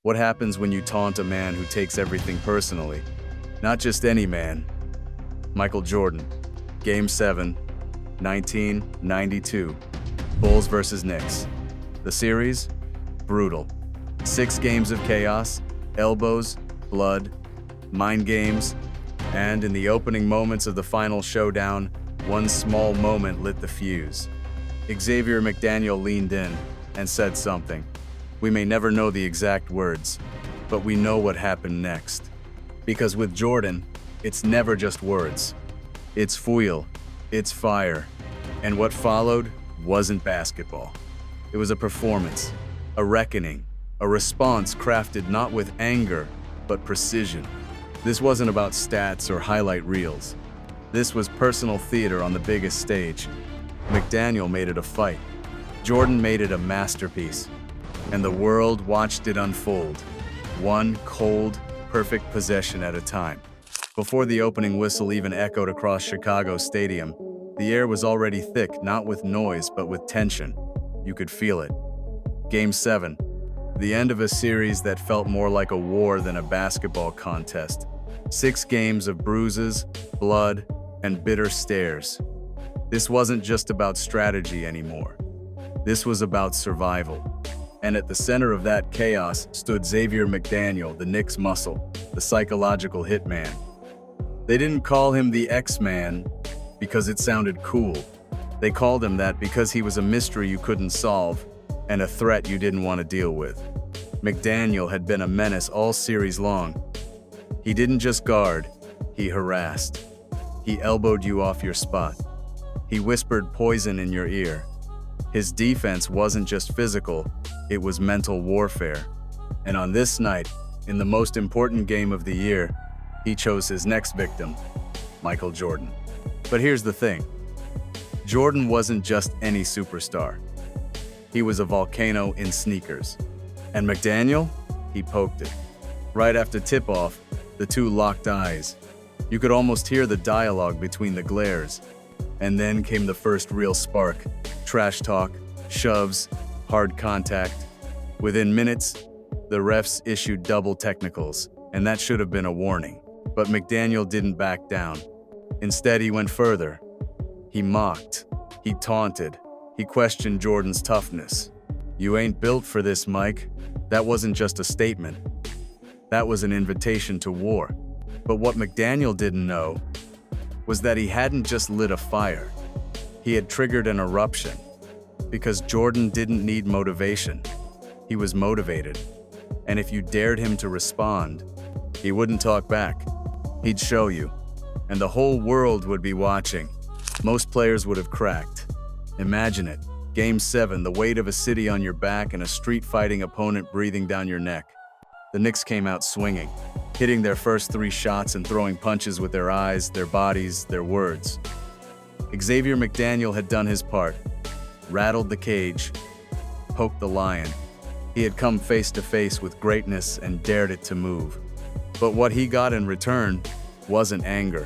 What happens when you taunt a man who takes everything personally? Not just any man. Michael Jordan, Game 7, 1992. Bulls versus Knicks. The series? Brutal. 6 games of chaos, elbows, blood, mind games, and in the opening moments of the final showdown, one small moment lit the fuse. Xavier McDaniel leaned in and said something. We may never know the exact words, but we know what happened next. Because with Jordan, it's never just words. It's fuel, it's fire, and what followed wasn't basketball. It was a performance, a reckoning, a response crafted not with anger, but precision. This wasn't about stats or highlight reels. This was personal theater on the biggest stage. McDaniel made it a fight. Jordan made it a masterpiece. And the world watched it unfold, one cold, perfect possession at a time. Before the opening whistle even echoed across Chicago Stadium, the air was already thick, not with noise, but with tension. You could feel it. Game 7, the end of a series that felt more like a war than a basketball contest. 6 games of bruises, blood, and bitter stares. This wasn't just about strategy anymore. This was about survival. And at the center of that chaos stood Xavier McDaniel, the Knicks muscle, the psychological hitman. They didn't call him the X-Man because it sounded cool. They called him that because he was a mystery you couldn't solve and a threat you didn't want to deal with. McDaniel had been a menace all series long. He didn't just guard, he harassed. He elbowed you off your spot. He whispered poison in your ear. His defense wasn't just physical, it was mental warfare. And on this night, in the most important game of the year, he chose his next victim, Michael Jordan. But here's the thing. Jordan wasn't just any superstar. He was a volcano in sneakers. And McDaniel, he poked it. Right after tip-off, the two locked eyes. You could almost hear the dialogue between the glares. And then came the first real spark. Trash talk, shoves, hard contact. Within minutes, the refs issued double technicals, and that should have been a warning. But McDaniel didn't back down. Instead, he went further. He mocked. He taunted. He questioned Jordan's toughness. You ain't built for this, Mike. That wasn't just a statement. That was an invitation to war. But what McDaniel didn't know was that he hadn't just lit a fire. He had triggered an eruption. Because Jordan didn't need motivation. He was motivated. And if you dared him to respond, he wouldn't talk back. He'd show you. And the whole world would be watching. Most players would have cracked. Imagine it. Game 7, the weight of a city on your back and a street-fighting opponent breathing down your neck. The Knicks came out swinging, hitting their first 3 shots and throwing punches with their eyes, their bodies, their words. Xavier McDaniel had done his part. Rattled the cage, poked the lion. He had come face to face with greatness and dared it to move. But what he got in return wasn't anger.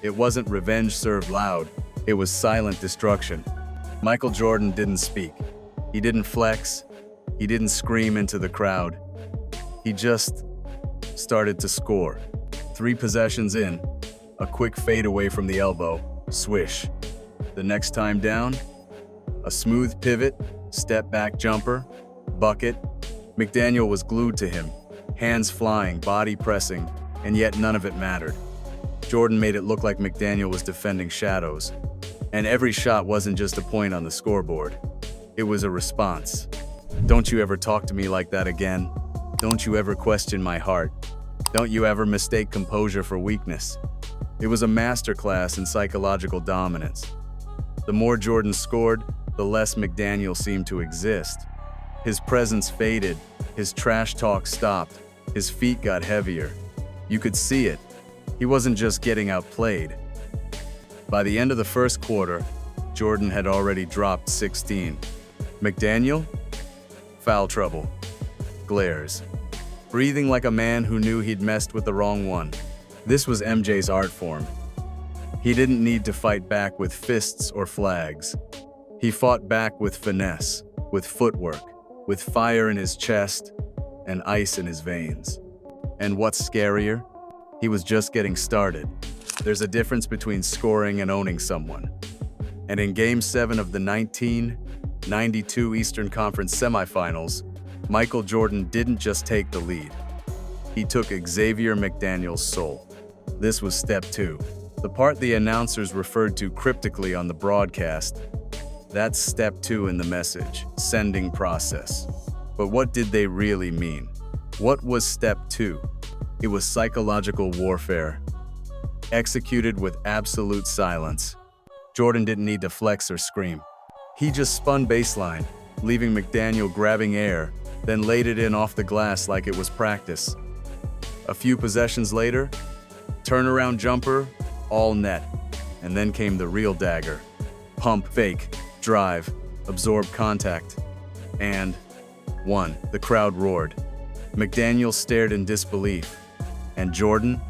It wasn't revenge served loud. It was silent destruction. Michael Jordan didn't speak. He didn't flex. He didn't scream into the crowd. He just started to score. 3 possessions in, a quick fade away from the elbow, swish. The next time down, a smooth pivot, step-back jumper, bucket. McDaniel was glued to him, hands flying, body pressing, and yet none of it mattered. Jordan made it look like McDaniel was defending shadows. And every shot wasn't just a point on the scoreboard. It was a response. Don't you ever talk to me like that again. Don't you ever question my heart. Don't you ever mistake composure for weakness. It was a masterclass in psychological dominance. The more Jordan scored, the less McDaniel seemed to exist. His presence faded, his trash talk stopped, his feet got heavier. You could see it. He wasn't just getting outplayed. By the end of the first quarter, Jordan had already dropped 16. McDaniel? Foul trouble. Glares. Breathing like a man who knew he'd messed with the wrong one. This was MJ's art form. He didn't need to fight back with fists or flags. He fought back with finesse, with footwork, with fire in his chest, and ice in his veins. And what's scarier? He was just getting started. There's a difference between scoring and owning someone. And in Game 7 of the 1992 Eastern Conference Semifinals, Michael Jordan didn't just take the lead. He took Xavier McDaniel's soul. This was step 2, the part the announcers referred to cryptically on the broadcast. That's step 2 in the message, sending process. But what did they really mean? What was step 2? It was psychological warfare, executed with absolute silence. Jordan didn't need to flex or scream. He just spun baseline, leaving McDaniel grabbing air, then laid it in off the glass like it was practice. A few possessions later, turnaround jumper, all net. And then came the real dagger. Pump, fake, drive, absorb contact. And 1. The crowd roared. McDaniel stared in disbelief. And Jordan?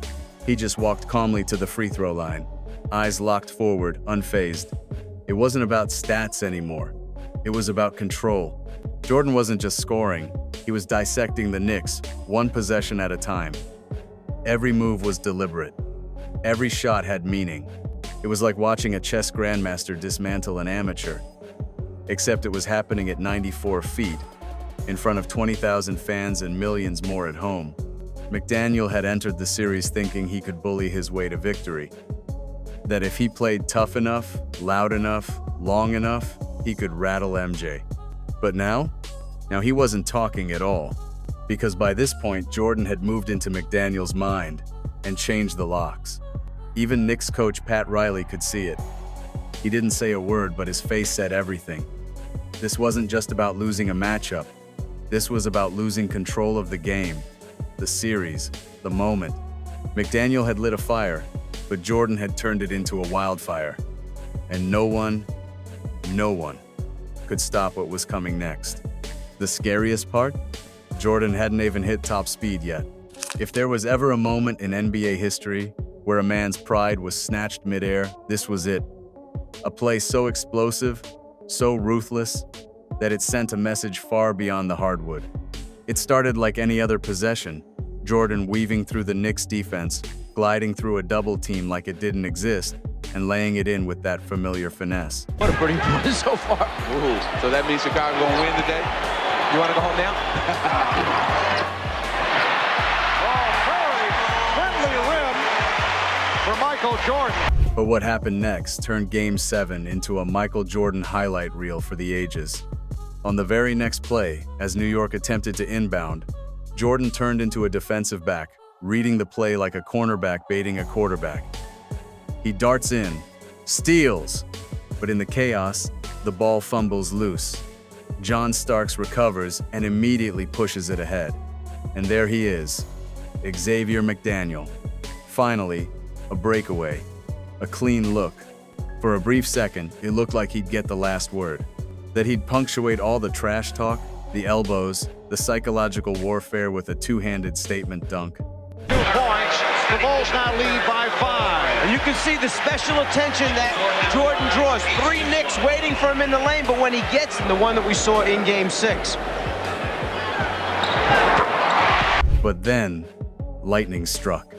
He just walked calmly to the free throw line, eyes locked forward, unfazed. It wasn't about stats anymore. It was about control. Jordan wasn't just scoring, he was dissecting the Knicks, one possession at a time. Every move was deliberate. Every shot had meaning. It was like watching a chess grandmaster dismantle an amateur. Except it was happening at 94 feet, in front of 20,000 fans and millions more at home. McDaniel had entered the series thinking he could bully his way to victory. That if he played tough enough, loud enough, long enough, he could rattle MJ. But now he wasn't talking at all. Because by this point, Jordan had moved into McDaniel's mind and changed the locks. Even Knicks coach Pat Riley could see it. He didn't say a word, but his face said everything. This wasn't just about losing a matchup. This was about losing control of the game, the series, the moment. McDaniel had lit a fire, but Jordan had turned it into a wildfire. And no one could stop what was coming next. The scariest part? Jordan hadn't even hit top speed yet. If there was ever a moment in NBA history where a man's pride was snatched midair, this was it. A play so explosive, so ruthless, that it sent a message far beyond the hardwood. It started like any other possession, Jordan weaving through the Knicks defense, gliding through a double team like it didn't exist, and laying it in with that familiar finesse. What a pretty play so far. Ooh, so that means Chicago gonna win today? You want to go home now? For Michael Jordan. But what happened next turned Game 7 into a Michael Jordan highlight reel for the ages. On the very next play, as New York attempted to inbound, Jordan turned into a defensive back, reading the play like a cornerback baiting a quarterback. He darts in, steals, but in the chaos, the ball fumbles loose. John Starks recovers and immediately pushes it ahead. And there he is, Xavier McDaniel. Finally, a breakaway, a clean look. For a brief second, it looked like he'd get the last word, that he'd punctuate all the trash talk, the elbows, the psychological warfare with a two-handed statement dunk. 2 points, the Bulls now lead by 5. And you can see the special attention that Jordan draws. 3 Knicks waiting for him in the lane, but when he gets the one that we saw in Game 6. But then, lightning struck.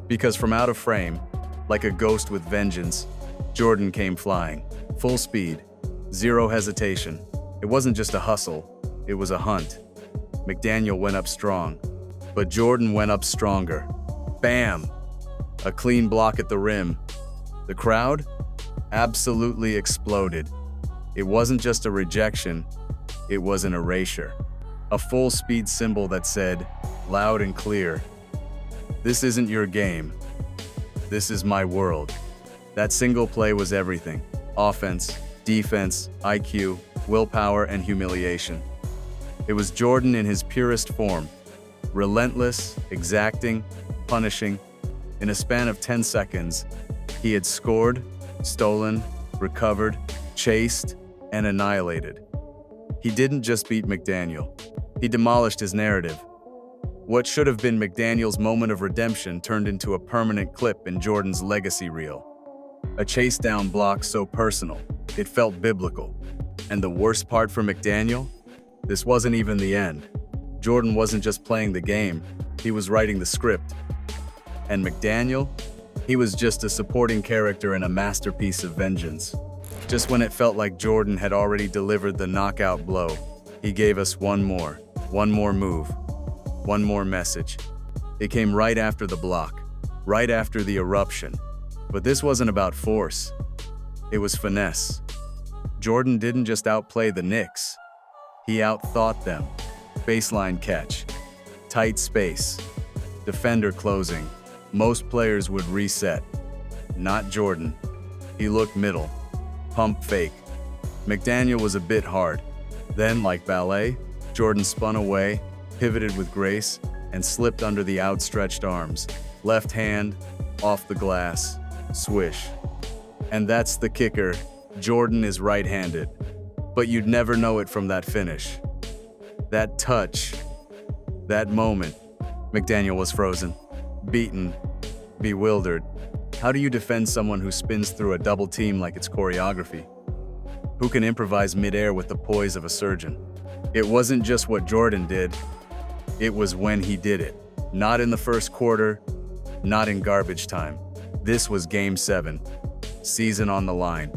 Because from out of frame, like a ghost with vengeance, Jordan came flying, full speed, zero hesitation. It wasn't just a hustle, it was a hunt. McDaniel went up strong, but Jordan went up stronger. Bam! A clean block at the rim. The crowd absolutely exploded. It wasn't just a rejection, it was an erasure. A full-speed symbol that said, loud and clear, "This isn't your game. This is my world." That single play was everything. Offense, defense, IQ, willpower, and humiliation. It was Jordan in his purest form. Relentless, exacting, punishing. In a span of 10 seconds, he had scored, stolen, recovered, chased, and annihilated. He didn't just beat McDaniel. He demolished his narrative. What should have been McDaniel's moment of redemption turned into a permanent clip in Jordan's legacy reel. A chase-down block so personal, it felt biblical. And the worst part for McDaniel? This wasn't even the end. Jordan wasn't just playing the game, he was writing the script. And McDaniel? He was just a supporting character in a masterpiece of vengeance. Just when it felt like Jordan had already delivered the knockout blow, he gave us one more move, one more message. It came right after the block, right after the eruption. But this wasn't about force. It was finesse. Jordan didn't just outplay the Knicks. He outthought them. Baseline catch, tight space, defender closing. Most players would reset. Not Jordan. He looked middle, pump fake. McDaniel was a bit hard. Then, like ballet, Jordan spun away, pivoted with grace, and slipped under the outstretched arms. Left hand, off the glass, swish. And that's the kicker. Jordan is right-handed. But you'd never know it from that finish. That touch, that moment. McDaniel was frozen, beaten, bewildered. How do you defend someone who spins through a double team like it's choreography? Who can improvise midair with the poise of a surgeon? It wasn't just what Jordan did, it was when he did it. Not in the first quarter, not in garbage time. This was Game 7, season on the line,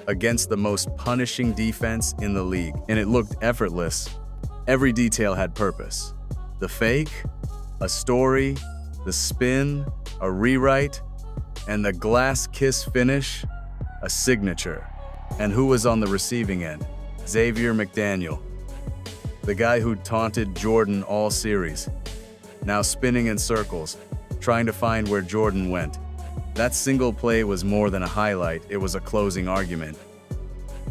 against the most punishing defense in the league, and it looked effortless. Every detail had purpose. The fake, a story, the spin, a rewrite, and the glass kiss finish, a signature. And who was on the receiving end? Xavier McDaniel, the guy who taunted Jordan all series, now spinning in circles, trying to find where Jordan went. That single play was more than a highlight, it was a closing argument.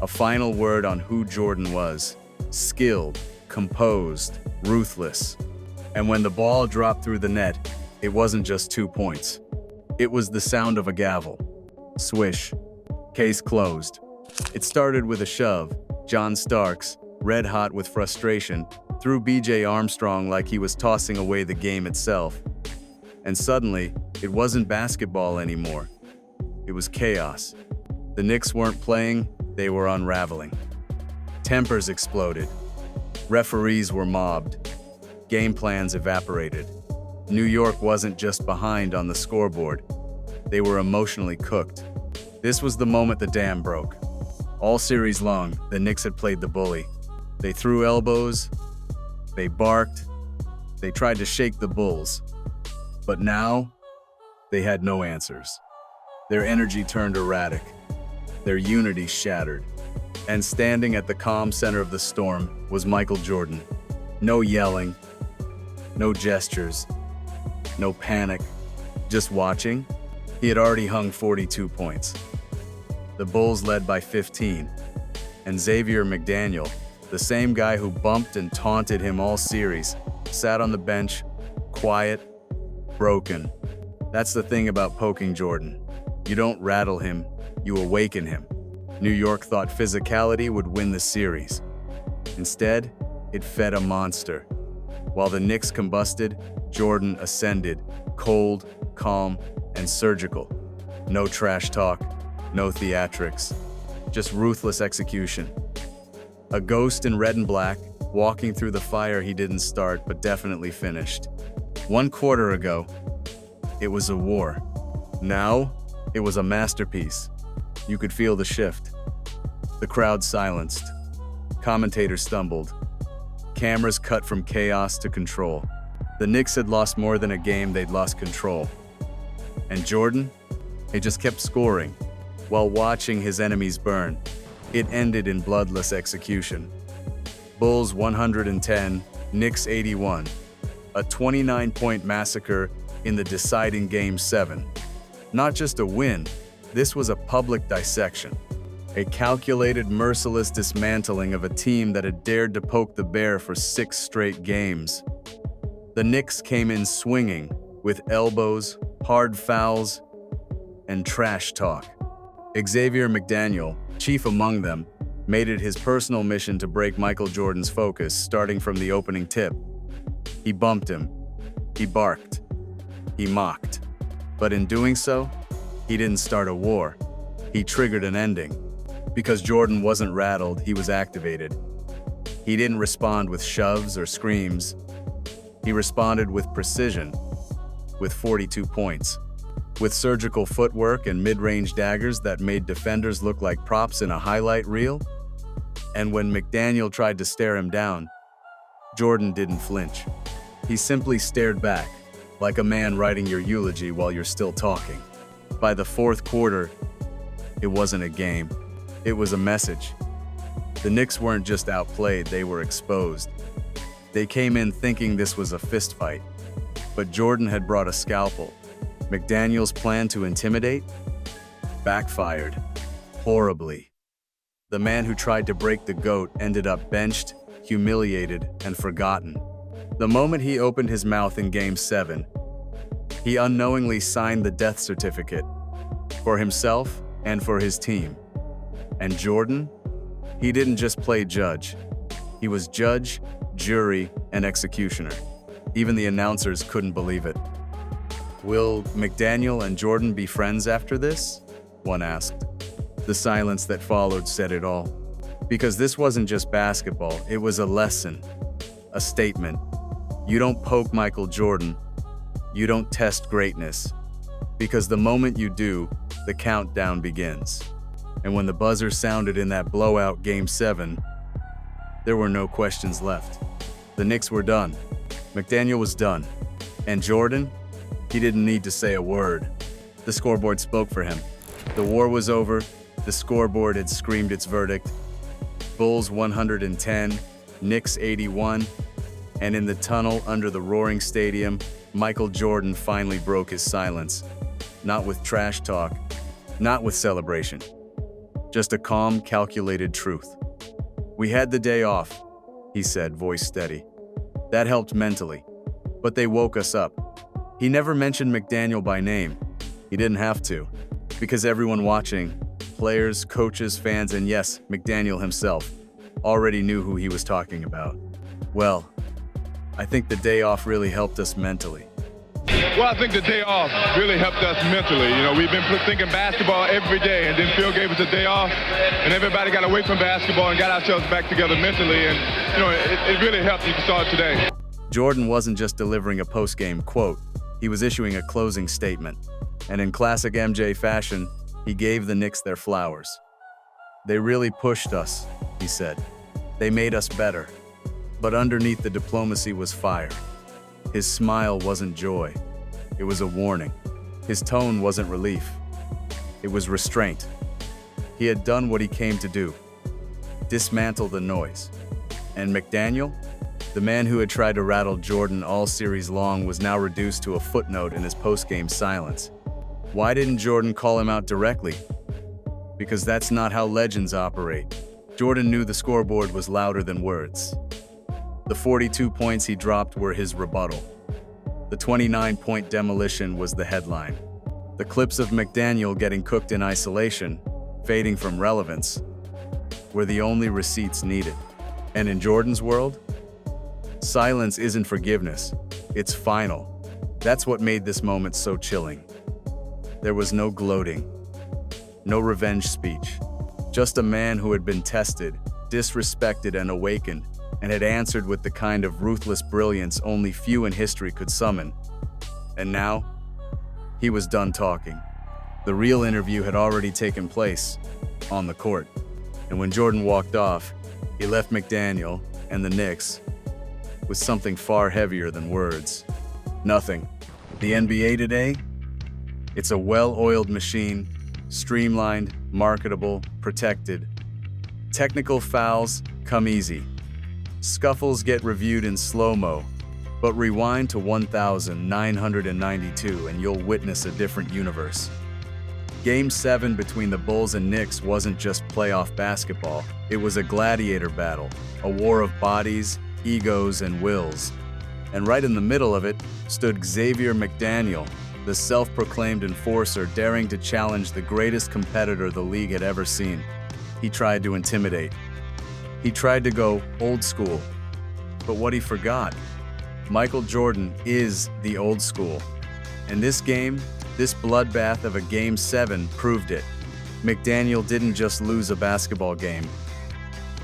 A final word on who Jordan was: skilled, composed, ruthless. And when the ball dropped through the net, it wasn't just 2 points. It was the sound of a gavel. Swish. Case closed. It started with a shove. John Starks, red hot with frustration, threw B.J. Armstrong like he was tossing away the game itself. And suddenly, it wasn't basketball anymore. It was chaos. The Knicks weren't playing, they were unraveling. Tempers exploded. Referees were mobbed. Game plans evaporated. New York wasn't just behind on the scoreboard. They were emotionally cooked. This was the moment the dam broke. All series long, the Knicks had played the bully. They threw elbows, they barked, they tried to shake the Bulls. But now, they had no answers. Their energy turned erratic. Their unity shattered. And standing at the calm center of the storm was Michael Jordan. No yelling, no gestures, no panic, just watching. He had already hung 42 points. The Bulls led by 15, and Xavier McDaniel, the same guy who bumped and taunted him all series, sat on the bench, quiet, broken. That's the thing about poking Jordan. You don't rattle him, you awaken him. New York thought physicality would win the series. Instead, it fed a monster. While the Knicks combusted, Jordan ascended, cold, calm, and surgical. No trash talk, no theatrics, just ruthless execution. A ghost in red and black, walking through the fire he didn't start but definitely finished. 1 quarter ago, it was a war. Now, it was a masterpiece. You could feel the shift. The crowd silenced. Commentators stumbled. Cameras cut from chaos to control. The Knicks had lost more than a game, they'd lost control. And Jordan? He just kept scoring, while watching his enemies burn. It ended in bloodless execution. Bulls 110, Knicks 81. A 29-point massacre in the deciding Game 7. Not just a win, this was a public dissection. A calculated, merciless dismantling of a team that had dared to poke the bear for 6 straight games. The Knicks came in swinging, with elbows, hard fouls, and trash talk. Xavier McDaniel, chief among them, made it his personal mission to break Michael Jordan's focus, starting from the opening tip. He bumped him. He barked. He mocked. But in doing so, he didn't start a war. He triggered an ending. Because Jordan wasn't rattled, he was activated. He didn't respond with shoves or screams. He responded with precision, with 42 points, with surgical footwork and mid-range daggers that made defenders look like props in a highlight reel. And when McDaniel tried to stare him down, Jordan didn't flinch. He simply stared back, like a man writing your eulogy while you're still talking. By the fourth quarter, it wasn't a game. It was a message. The Knicks weren't just outplayed, they were exposed. They came in thinking this was a fist fight, but Jordan had brought a scalpel. McDaniel's plan to intimidate backfired horribly. The man who tried to break the GOAT ended up benched, humiliated, and forgotten. The moment he opened his mouth in Game 7, he unknowingly signed the death certificate for himself and for his team. And Jordan? He didn't just play judge. He was judge, jury, and executioner. Even the announcers couldn't believe it. Will McDaniel and Jordan be friends after this? One asked. The silence that followed said it all. Because this wasn't just basketball, it was a lesson, a statement. You don't poke Michael Jordan. You don't test greatness. Because the moment you do, the countdown begins. And when the buzzer sounded in that blowout Game 7, there were no questions left. The Knicks were done. McDaniel was done. And Jordan? He didn't need to say a word. The scoreboard spoke for him. The war was over. The scoreboard had screamed its verdict. Bulls 110, Knicks 81. And in the tunnel under the roaring stadium, Michael Jordan finally broke his silence. Not with trash talk, not with celebration. Just a calm, calculated truth. We had the day off, he said, voice steady. That helped mentally. But they woke us up. He never mentioned McDaniel by name. He didn't have to. Because everyone watching, players, coaches, fans, and yes, McDaniel himself, already knew who he was talking about. Well, I think the day off really helped us mentally. Well, I think the day off really helped us mentally. You know, we've been thinking basketball every day, and then Phil gave us a day off, and everybody got away from basketball and got ourselves back together mentally, and, you know, it really helped. You saw it today. Jordan wasn't just delivering a post-game quote. He was issuing a closing statement. And in classic MJ fashion, he gave the Knicks their flowers. They really pushed us, he said. They made us better. But underneath the diplomacy was fire. His smile wasn't joy. It was a warning. His tone wasn't relief. It was restraint. He had done what he came to do. Dismantle the noise. And McDaniel, the man who had tried to rattle Jordan all series long, was now reduced to a footnote in his post-game silence. Why didn't Jordan call him out directly? Because that's not how legends operate. Jordan knew the scoreboard was louder than words. The 42 points he dropped were his rebuttal. The 29-point demolition was the headline. The clips of McDaniel getting cooked in isolation, fading from relevance, were the only receipts needed. And in Jordan's world, silence isn't forgiveness, it's final. That's what made this moment so chilling. There was no gloating, no revenge speech, just a man who had been tested, disrespected, and awakened, and had answered with the kind of ruthless brilliance only few in history could summon. And now, he was done talking. The real interview had already taken place, on the court. And when Jordan walked off, he left McDaniel and the Knicks with something far heavier than words. Nothing. The NBA today? It's a well-oiled machine, streamlined, marketable, protected. Technical fouls come easy. Scuffles get reviewed in slow-mo, but rewind to 1992 and you'll witness a different universe. Game 7 between the Bulls and Knicks wasn't just playoff basketball, it was a gladiator battle, a war of bodies, egos, and wills. And right in the middle of it stood Xavier McDaniel, the self-proclaimed enforcer daring to challenge the greatest competitor the league had ever seen. He tried to intimidate. He tried to go old school. But what he forgot, Michael Jordan is the old school. And this game, this bloodbath of a Game 7 proved it. McDaniel didn't just lose a basketball game.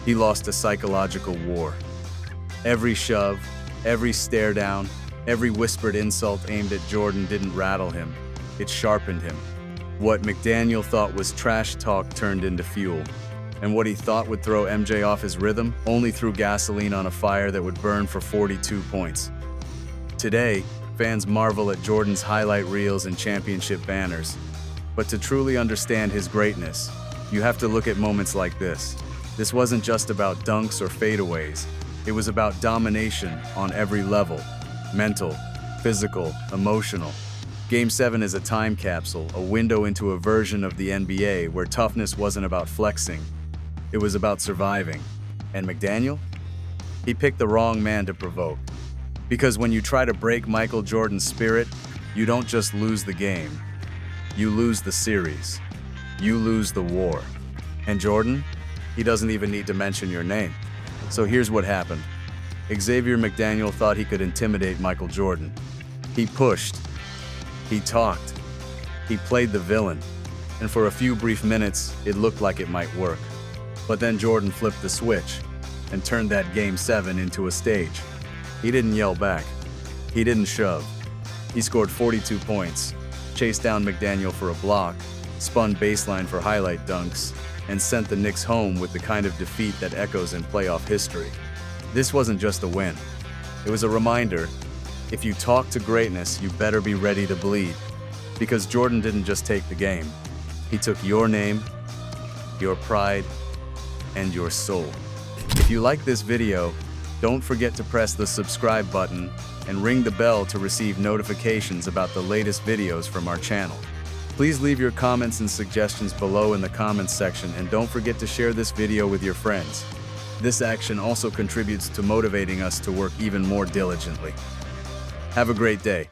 He lost a psychological war. Every shove, every stare down, every whispered insult aimed at Jordan didn't rattle him. It sharpened him. What McDaniel thought was trash talk turned into fuel. And what he thought would throw MJ off his rhythm only threw gasoline on a fire that would burn for 42 points. Today, fans marvel at Jordan's highlight reels and championship banners. But to truly understand his greatness, you have to look at moments like this. This wasn't just about dunks or fadeaways. It was about domination on every level. Mental, physical, emotional. Game 7 is a time capsule, a window into a version of the NBA where toughness wasn't about flexing. It was about surviving. And McDaniel? He picked the wrong man to provoke. Because when you try to break Michael Jordan's spirit, you don't just lose the game. You lose the series. You lose the war. And Jordan? He doesn't even need to mention your name. So here's what happened. Xavier McDaniel thought he could intimidate Michael Jordan. He pushed. He talked. He played the villain. And for a few brief minutes, it looked like it might work. But then Jordan flipped the switch and turned that Game 7 into a stage. He didn't yell back. He didn't shove. He scored 42 points, chased down McDaniel for a block, spun baseline for highlight dunks, and sent the Knicks home with the kind of defeat that echoes in playoff history. This wasn't just a win. It was a reminder, if you talk to greatness, you better be ready to bleed. Because Jordan didn't just take the game. He took your name, your pride, and your soul. If you like this video, don't forget to press the subscribe button and ring the bell to receive notifications about the latest videos from our channel. Please leave your comments and suggestions below in the comments section, and don't forget to share this video with your friends. This action also contributes to motivating us to work even more diligently. Have a great day.